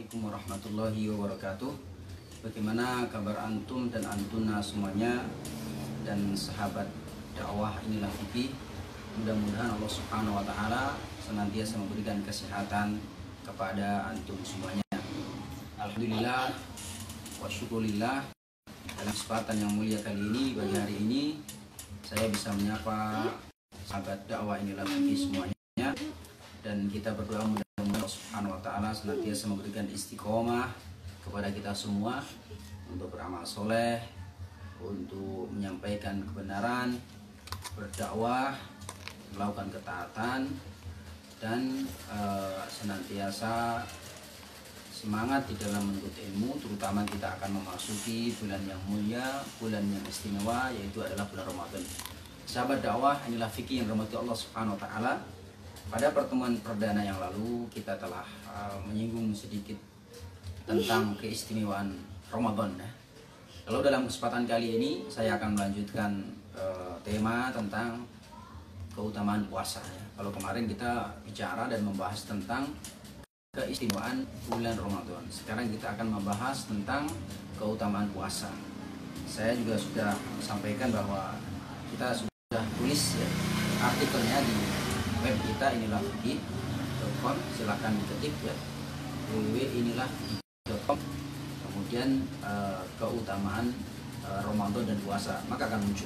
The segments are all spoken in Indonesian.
Assalamualaikum warahmatullahi wabarakatuh. Bagaimana kabar antum dan antuna semuanya dan sahabat dakwah Inilah Fikih. Mudah-mudahan Allah Subhanahu wa taala senantiasa memberikan kesehatan kepada antum semuanya. Alhamdulillah wa syukurillah, dalam kesempatan yang mulia kali ini, bagi hari ini saya bisa menyapa sahabat dakwah Inilah Fikih semuanya, dan kita berdoa mudah-mudahan Allah Subhanahu wa taala senantiasa memberikan istiqomah kepada kita semua untuk beramal soleh, untuk menyampaikan kebenaran, berdakwah, melakukan ketaatan, dan senantiasa semangat di dalam menuntut ilmu, terutama kita akan memasuki bulan yang mulia, bulan yang istimewa, yaitu adalah bulan Ramadan. Sahabat dakwah Inilah Fikih yang dirahmati Allah Subhanahu wa taala, pada pertemuan perdana yang lalu kita telah menyinggung sedikit tentang keistimewaan Ramadan. Lalu dalam kesempatan kali ini saya akan melanjutkan tema tentang keutamaan puasa. Kalau kemarin kita bicara dan membahas tentang keistimewaan bulan Ramadan, sekarang kita akan membahas tentang keutamaan puasa. Saya juga sudah sampaikan bahwa kita sudah tulis artikelnya di web kita inilah-fikih.com, silahkan diketik ya, www.inilah-fikih.com, kemudian keutamaan Ramadan dan puasa, maka akan muncul.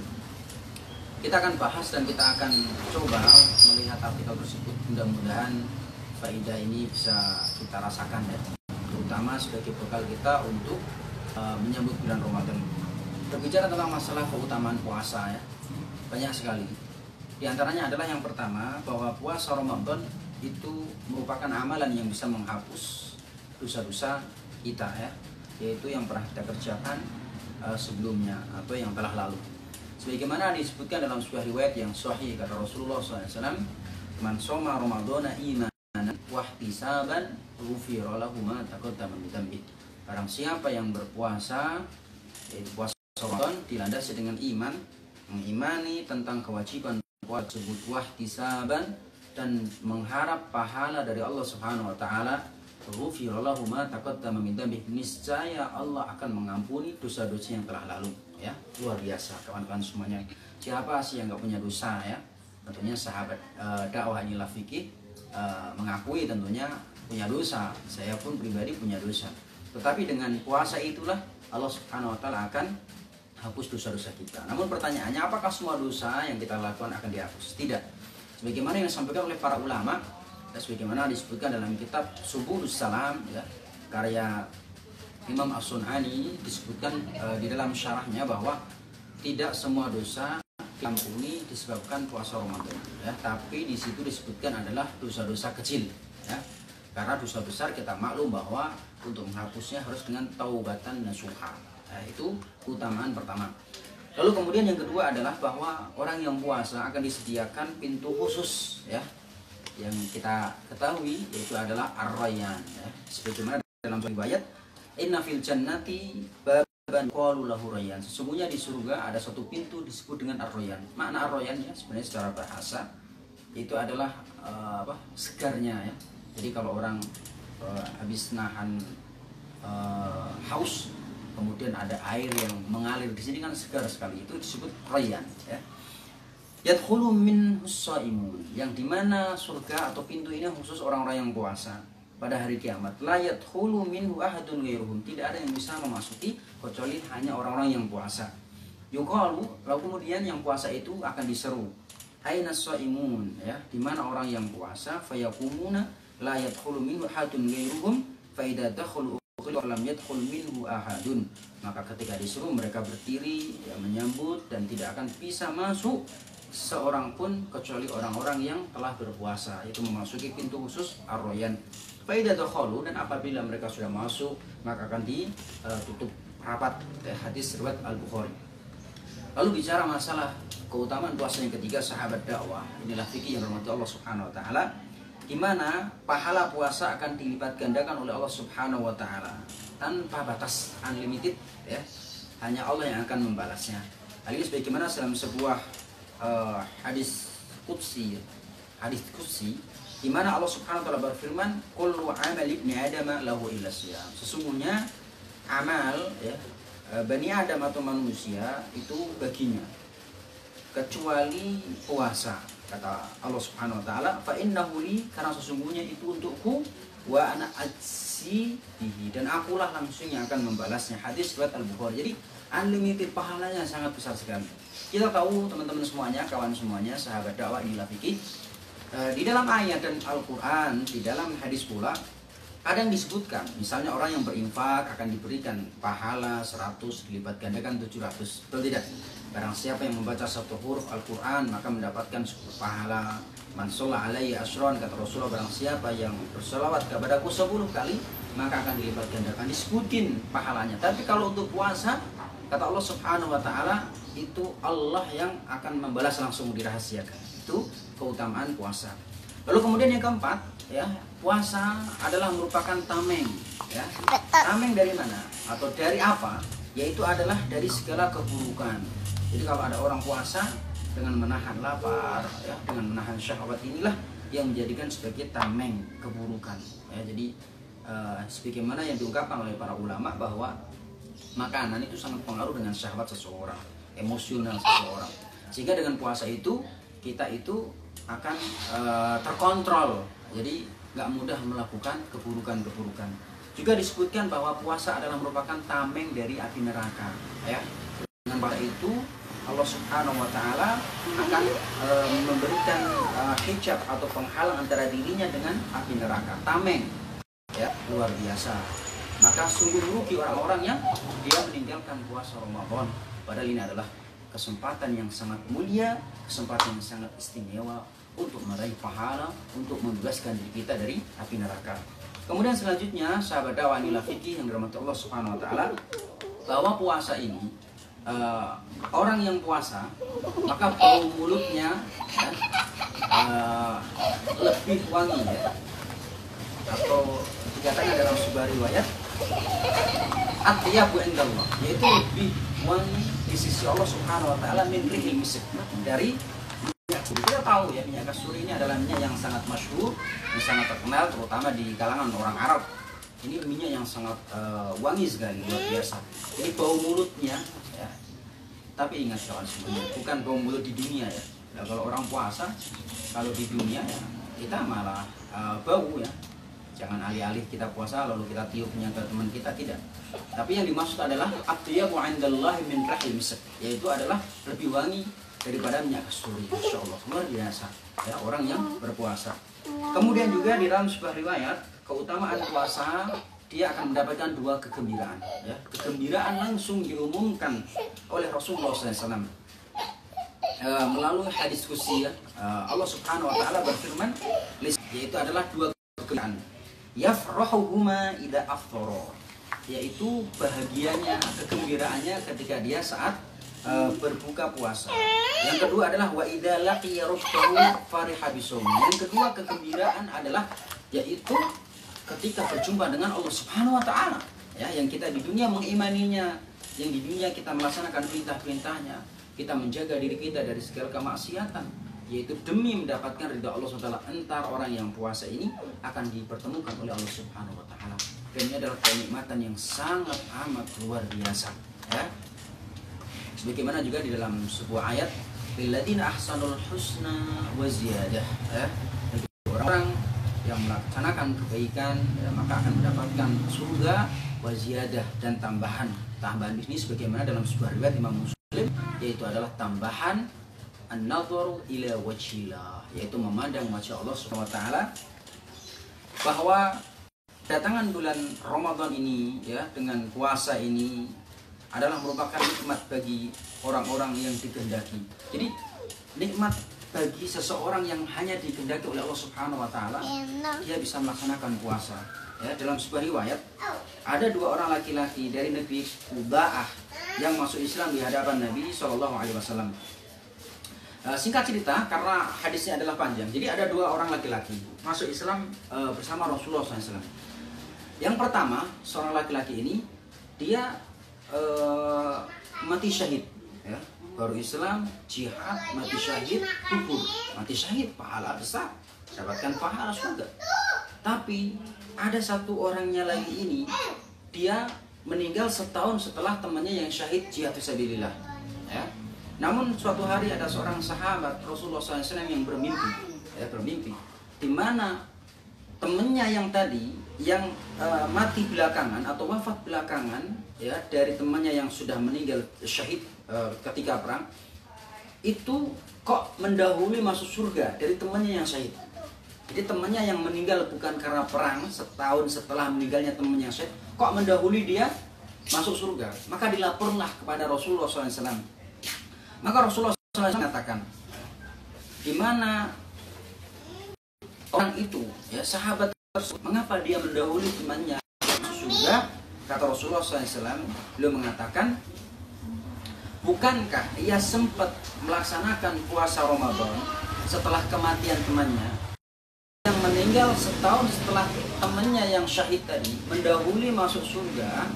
Kita akan bahas dan kita akan coba melihat artikel tersebut. Mudah-mudahan faedah ini bisa kita rasakan ya, terutama sebagai bekal kita untuk menyambut bulan Ramadan. Berbicara tentang masalah keutamaan puasa ya, banyak sekali. Di antaranya adalah yang pertama, bahwa puasa Ramadan itu merupakan amalan yang bisa menghapus dosa-dosa kita ya, yaitu yang pernah kita kerjakan sebelumnya atau yang telah lalu. Sebagaimana disebutkan dalam sebuah riwayat yang sahih, kata Rasulullah SAW, "Man shoma Ramadhana imanan wa ihtisaban ghufira lahu ma taqaddama min dzambi." Barang siapa yang berpuasa, yaitu puasa Ramadan dilandasi dengan iman, mengimani tentang kewajiban tersebut, wahtisaban, dan mengharap pahala dari Allah Subhanahu wa taala, ghufira lahu ma taqaddama min dzambi, niscaya Allah akan mengampuni dosa-dosa yang telah lalu ya. Luar biasa kawan-kawan semuanya. Siapa sih yang enggak punya dosa ya? Tentunya sahabat dakwah Inilah Fikih mengakui tentunya punya dosa. Saya pun pribadi punya dosa. Tetapi dengan puasa itulah Allah Subhanahu wa taala akan hapus dosa-dosa kita. Namun pertanyaannya, apakah semua dosa yang kita lakukan akan dihapus? Tidak. Sebagaimana yang disampaikan oleh para ulama, dan sebagaimana disebutkan dalam kitab Subulus Salam ya, karya Imam As-Sun'ani, disebutkan di dalam syarahnya bahwa tidak semua dosa diampuni disebabkan puasa Ramadan ya, tapi di situ disebutkan adalah dosa-dosa kecil ya. Karena dosa besar kita maklum bahwa untuk menghapusnya harus dengan taubatan nasuha. Nah, itu keutamaan pertama. Lalu kemudian yang kedua adalah bahwa orang yang puasa akan disediakan pintu khusus ya, yang kita ketahui yaitu adalah Ar-Rayyan ya. Sebagaimana dalam riwayat, "Inna fil jannati baban qalu lahu Rayyan." Sesungguhnya di surga ada satu pintu disebut dengan Ar-Rayyan. Makna Ar-Rayyan ya sebenarnya secara bahasa itu adalah segarnya ya. Jadi kalau orang habis nahan haus, kemudian ada air yang mengalir di sini kan segar sekali, itu disebut Rayyan ya. Yadkhulu minhus shaimun, yang dimana surga atau pintu ini khusus orang-orang yang puasa pada hari kiamat. La yadkhulu minhu ahadun ghairuhum, tidak ada yang bisa memasuki kecuali hanya orang-orang yang puasa. Yuqalu, lalu kemudian yang puasa itu akan diseru, aina shaimun ya, dimana orang yang puasa, fayaqumuna la yadkhulu minhu ahadun ghairuhum fa idza dakhalu lam yadkhul minhu ahadun, maka ketika disuruh mereka berdiri ya, menyambut, dan tidak akan bisa masuk seorang pun kecuali orang-orang yang telah berpuasa, itu memasuki pintu khusus Ar-Rayyan. Fa idza dakhalu, dan apabila mereka sudah masuk maka akan ditutup rapat. Hadis riwayat Al-Bukhari. Lalu bicara masalah keutamaan puasa yang ketiga, sahabat dakwah Inilah Fikih yang dirahmati Allah Subhanahu wa taala, di mana pahala puasa akan dilipat gandakan oleh Allah Subhanahu wa taala tanpa batas, unlimited ya. Hanya Allah yang akan membalasnya. Hal ini sebagaimana dalam sebuah hadis qudsi di mana Allah Subhanahu wa taala berfirman, "Kullu 'amali ibni Adam lahu illa shiyam." Sesungguhnya amal ya Bani Adam atau manusia itu baginya kecuali puasa. Kata Allah Subhanahu wa taala, "Fa innahu li," karena sesungguhnya itu untukku, "wa ana ajzi bihi," dan akulah langsung yang akan membalasnya. Hadis riwayat Al-Bukhari. Jadi unlimited pahalanya sangat besar sekali. Kita tahu teman-teman semuanya, kawan semuanya, sahabat dakwah Inilah Fikih, di dalam ayat dan Al-Quran, di dalam hadis pula ada yang disebutkan, misalnya orang yang berinfak akan diberikan pahala 100 dilipat gandakan 700. Betul tidak? Barang siapa yang membaca satu huruf Al-Quran maka mendapatkan 10 pahala. Man sholla alaihi asyran, kata Rasulullah, barang siapa yang berselawat kepadaku 10 kali maka akan dilipat gandakan. Disebutin pahalanya. Tapi kalau untuk puasa, kata Allah Subhanahu wa taala, itu Allah yang akan membalas langsung, dirahasiakan. Itu keutamaan puasa. Lalu kemudian yang keempat, ya, puasa adalah merupakan tameng, ya. Tameng dari mana? Atau dari apa? Yaitu adalah dari segala keburukan. Jadi kalau ada orang puasa dengan menahan lapar, ya, dengan menahan syahwat, inilah yang menjadikan sebagai tameng keburukan. Ya, jadi sebagaimana yang diungkapkan oleh para ulama bahwa makanan itu sangat pengaruh dengan syahwat seseorang, emosional seseorang. Sehingga dengan puasa itu kita itu akan terkontrol. Jadi nggak mudah melakukan keburukan-keburukan. Juga disebutkan bahwa puasa adalah merupakan tameng dari api neraka. Ya. Dengan pada itu Allah Subhanahu wa taala akan memberikan hijab atau penghalang antara dirinya dengan api neraka. Tameng. Ya, luar biasa. Maka sungguh rugi orang-orang yang dia meninggalkan puasa Ramadan. Padahal ini adalah kesempatan yang sangat mulia, kesempatan yang sangat istimewa untuk meraih pahala, untuk membebaskan diri kita dari api neraka. Kemudian selanjutnya, sahabat dakwah Inilah Fikih yang dirahmati Allah Subhanahu wa taala, bahwa puasa ini orang yang puasa maka bau mulutnya lebih wangi, ya. Atau dikatakan dalam sebuah riwayat, atyabu indallah, yaitu lebih wangi di sisi Allah Subhanahu wa taala min rihil misk, dari minyak kasturi. Kita tahu ya, minyak kasturi ini adalah minyak yang sangat masyhur, yang sangat terkenal terutama di kalangan orang Arab. Ini minyak yang sangat wangi sekali, luar biasa. Ini bau mulutnya, ya. Tapi ingat kawan semuanya, bukan bau mulut di dunia, ya. Nah, kalau orang puasa, kalau di dunia ya kita malah bau, ya. Jangan alih-alih kita puasa lalu kita tiupnya ke teman kita, tidak. Tapi yang dimaksud adalah atyabu indallahi min rahil misk, yaitu adalah lebih wangi daripada minyak kasturi. Masya Allah, luar biasa, ya, orang yang berpuasa. Kemudian juga di dalam sebuah riwayat, keutamaan puasa, dia akan mendapatkan 2 kegembiraan, ya. Kegembiraan langsung diumumkan oleh Rasulullah SAW melalui hadis qudsi, ya. Allah Subhanahu wa taala berfirman, yaitu adalah 2 kegembiraan. Yafrahuhuma idza afthara, yaitu bahagianya, kegembiraannya ketika dia saat berbuka puasa. Yang kedua adalah wa idza laqiya rabbahu fariha bisawm. Yang kedua kegembiraan adalah yaitu ketika berjumpa dengan Allah Subhanahu wa taala, ya, yang kita di dunia mengimaninya, yang di dunia kita melaksanakan perintah-perintahnya, kita menjaga diri kita dari segala kemaksiatan, yaitu demi mendapatkan ridha Allah SWT. Entar orang yang puasa ini akan dipertemukan oleh Allah Subhanahu wa taala. Dan ini adalah kenikmatan yang sangat amat luar biasa, ya. Sebagaimana juga di dalam sebuah ayat, lilladzina ahsanul husna wa ziyadah, ya. Orang yang melaksanakan kebaikan, ya, maka akan mendapatkan surga wa ziyadah, dan tambahan. Tambahan ini sebagaimana dalam sebuah riwayat Imam Muslim, yaitu adalah tambahan an-nadharu ila wajhillah, yaitu memandang wajah Allah Subhanahu wa taala. Bahwa datangan bulan Ramadan ini, ya, dengan puasa ini adalah merupakan nikmat bagi orang-orang yang dikehendaki. Jadi nikmat bagi seseorang yang hanya dikehendaki oleh Allah Subhanahu wa taala, dia bisa melaksanakan puasa. Ya, dalam sebuah riwayat ada 2 orang laki-laki dari negeri Quda'ah yang masuk Islam di hadapan Nabi SAW. Singkat cerita, karena hadisnya adalah panjang, jadi ada 2 orang laki-laki masuk Islam bersama Rasulullah SAW. Yang pertama, seorang laki-laki ini dia mati syahid, ya. Baru Islam, jihad, mati syahid, kubur. Mati syahid, pahala besar. dapatkan pahala surga. Tapi ada satu orangnya lagi ini, dia meninggal setahun setelah temannya yang syahid jihad fisabilillah. Ya. Namun suatu hari ada seorang sahabat Rasulullah SAW yang bermimpi, di mana temannya yang tadi yang mati belakangan atau wafat belakangan, ya, dari temannya yang sudah meninggal syahid ketika perang, itu kok mendahului masuk surga dari temannya yang syahid. Jadi temannya yang meninggal bukan karena perang, setahun setelah meninggalnya temannya yang syahid, kok mendahului dia masuk surga. Maka dilaporlah kepada Rasulullah SAW. Maka Rasulullah SAW mengatakan, di mana orang itu, ya, sahabat tersebut, mengapa dia mendahului temannya masuk surga? Kata Rasulullah SAW, beliau mengatakan, bukankah ia sempat melaksanakan puasa Ramadan setelah kematian temannya yang meninggal setahun setelah temannya yang syahid tadi mendahului masuk surga,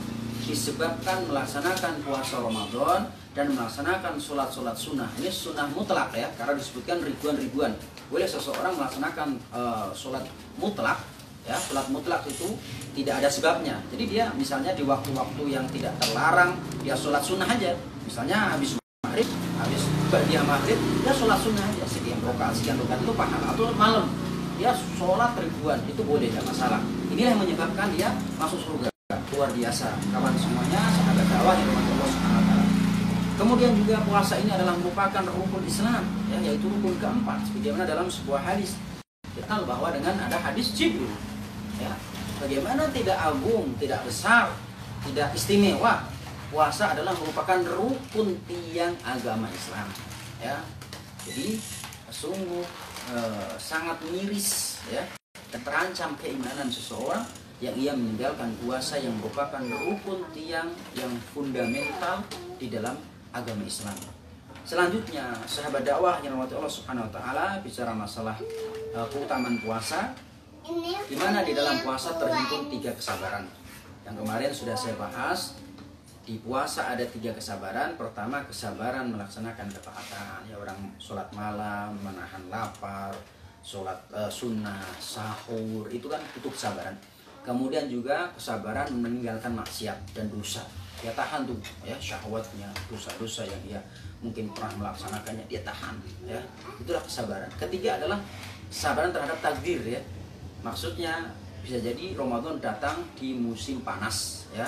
disebabkan melaksanakan puasa Ramadan dan melaksanakan sholat-sholat sunnah. Ini sunnah mutlak, ya, karena disebutkan ribuan-ribuan. Boleh seseorang melaksanakan sholat mutlak, ya, sholat mutlak itu tidak ada sebabnya. Jadi dia misalnya di waktu-waktu yang tidak terlarang, dia sholat sunnah aja. Misalnya habis maghrib, habis ba'diyah maghrib, dia sholat sunnah aja, sekian rakaat itu pahala. Atau malam, dia sholat ribuan, itu boleh, tidak masalah. Inilah yang menyebabkan dia masuk surga. Luar biasa, kawan semuanya, sahabat dakwah yang dirahmati Allah Subhanahu wa taala. Kemudian juga puasa ini adalah merupakan rukun Islam, ya, yaitu rukun keempat. Sebagaimana dalam sebuah hadis, kita tahu bahwa dengan ada hadis Jibril, ya, bagaimana tidak agung, tidak besar, tidak istimewa, puasa adalah merupakan rukun tiang agama Islam, ya. Jadi sungguh sangat miris, ya, dan terancam keimanan seseorang yang ia meninggalkan puasa yang merupakan rukun tiang yang fundamental di dalam agama Islam. Selanjutnya, sahabat dakwah yang dirahmati Allah Subhanahu wa taala bicara masalah keutamaan puasa, di mana di dalam puasa terhimpun 3 kesabaran. Yang kemarin sudah saya bahas, di puasa ada 3 kesabaran. Pertama, kesabaran melaksanakan ketaatan, ya, orang sholat malam, menahan lapar, sholat sunnah, sahur, itu kan butuh kesabaran. Kemudian juga kesabaran meninggalkan maksiat dan dosa. Dia tahan tuh, ya, syahwatnya, dosa-dosa yang dia mungkin pernah melaksanakannya, dia tahan, ya. Itulah kesabaran. Ketiga adalah kesabaran terhadap takdir, ya. Maksudnya bisa jadi Ramadan datang di musim panas, ya,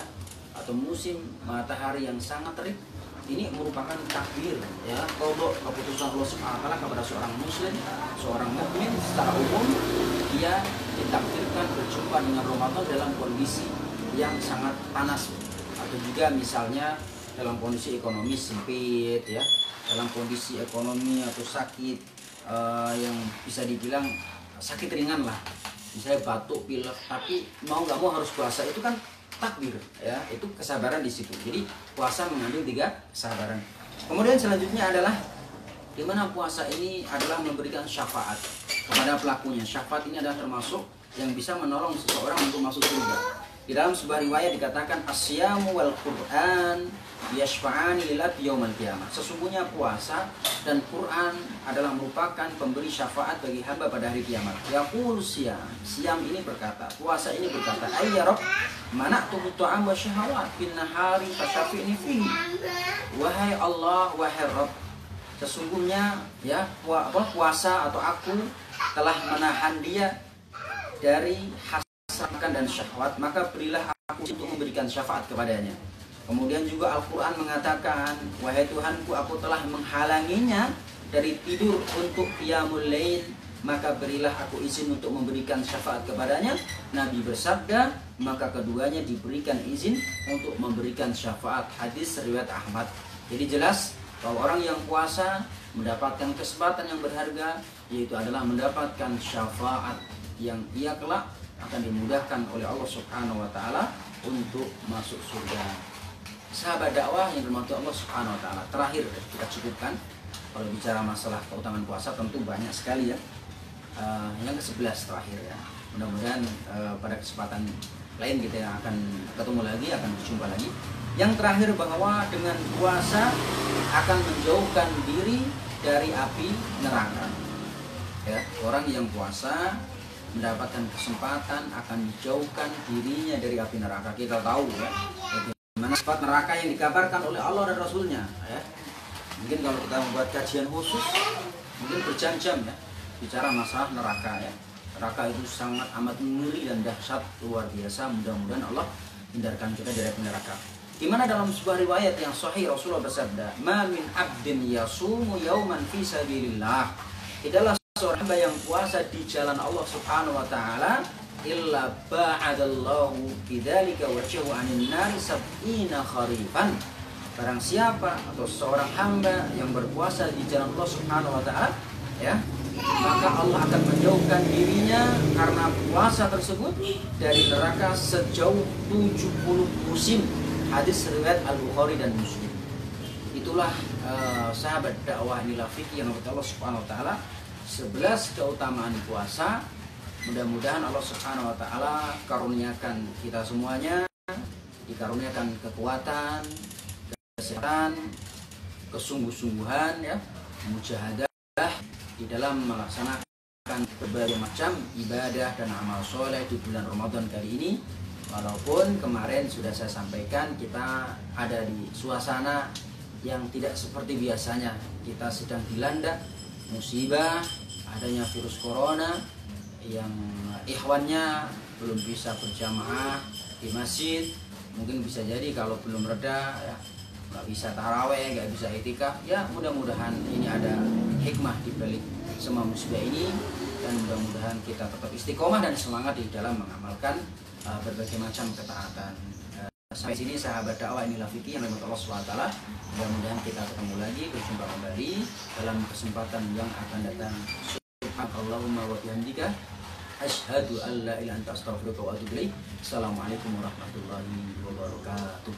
atau musim matahari yang sangat terik. Ini merupakan takdir, ya, qada keputusan Allah Subhanahu wa taala kepada seorang muslim, seorang mukmin secara umum. Dia ditakdirkan berjumpa dengan Ramadan dalam kondisi yang sangat panas, atau juga misalnya dalam kondisi ekonomi sempit, ya, dalam kondisi ekonomi atau sakit yang bisa dibilang sakit ringan lah, misalnya batuk, pilek, tapi mau nggak mau harus puasa, itu kan takdir, ya, itu kesabaran di situ. Jadi puasa mengandung 3 kesabaran. Kemudian selanjutnya adalah di mana puasa ini adalah memberikan syafaat kepada pelakunya. Syafaat ini adalah termasuk yang bisa menolong seseorang untuk masuk surga. Di dalam sebuah riwayat dikatakan asyamu wal Qur'an yashfa'ani ila yaumil qiyamah. Sesungguhnya puasa dan Quran adalah merupakan pemberi syafaat bagi hamba pada hari kiamat. Yaqulu Siyam ini berkata, puasa ini berkata, ayya Rabb, mana'tu ta'am wa syahawat bin nahari fasyafi'ni fihi. Wahai Allah, wahai Rabb, sesungguhnya, ya, puasa atau aku telah menahan dia dari hasrat makan dan syahwat, maka berilah aku untuk memberikan syafaat kepadanya. Kemudian juga Al-Quran mengatakan, wahai Tuhanku, aku telah menghalanginya dari tidur untuk qiyamul lail, maka berilah aku izin untuk memberikan syafaat kepadanya. Nabi bersabda, maka keduanya diberikan izin untuk memberikan syafaat. Hadis riwayat Ahmad. Jadi jelas bahwa orang yang puasa mendapatkan kesempatan yang berharga, yaitu adalah mendapatkan syafaat yang ia kelak akan dimudahkan oleh Allah Subhanahu wa taala untuk masuk surga. Sahabat dakwah yang dirahmati Allah Subhanahu wa taala, terakhir kita cukupkan. Kalau bicara masalah keutamaan puasa tentu banyak sekali, ya. Yang ke-11 terakhir, ya. Mudah-mudahan pada kesempatan lain kita akan ketemu lagi, akan berjumpa lagi. Yang terakhir bahwa dengan puasa akan menjauhkan diri dari api neraka. Ya, orang yang puasa mendapatkan kesempatan akan dijauhkan dirinya dari api neraka. Kita tahu ya, bagaimana sifat neraka yang dikabarkan oleh Allah dan Rasulnya. Ya. Mungkin kalau kita membuat kajian khusus, mungkin berjam-jam ya, bicara masalah neraka ya. Neraka itu sangat amat mengeri dan dahsyat luar biasa. Mudah-mudahan Allah hindarkan kita dari api neraka. Gimana dalam sebuah riwayat yang sahih Rasulullah bersabda, "Ma min 'abdin yasumu yauman fi sabilillah." Tidaklah seorang hamba yang puasa di jalan Allah Subhanahu wa taala illa ba'adallahu bidzalika wajhahu 'anil nari sab'ina kharifan. Barang siapa atau seorang hamba yang berpuasa di jalan Allah Subhanahu wa taala, ya, maka Allah akan menjauhkan dirinya karena puasa tersebut dari neraka sejauh 70 musim. Hadis riwayat Al-Bukhari dan Muslim. Itulah sahabat dakwah nilai fikih yang Allah Subhanahu wa taala 11 keutamaan puasa. Mudah-mudahan Allah Subhanahu wa taala karuniakan kita semuanya, dikaruniakan kekuatan, kesehatan, kesungguh-sungguhan ya, mujahadah di dalam melaksanakan berbagai macam ibadah dan amal soleh di bulan Ramadan kali ini. Walaupun kemarin sudah saya sampaikan kita ada di suasana yang tidak seperti biasanya, kita sedang dilanda musibah adanya virus corona yang ikhwannya belum bisa berjamaah di masjid. Mungkin bisa jadi kalau belum reda ya, nggak bisa taraweh, nggak bisa itikaf. Ya mudah-mudahan ini ada hikmah di balik semua musibah ini, dan mudah-mudahan kita tetap istiqomah dan semangat di dalam mengamalkan berbagai macam ketaatan. Sampai sini sahabat dakwah inilah fikih yang dirahmati Allah SWT. Mudah-mudahan kita ketemu lagi, berjumpa kembali dalam kesempatan yang akan datang. Subhanallahumma wa bihamdika asyhadu an la ilaha illa anta astaghfiruka wa atubu ilaik. Assalamualaikum warahmatullahi wabarakatuh.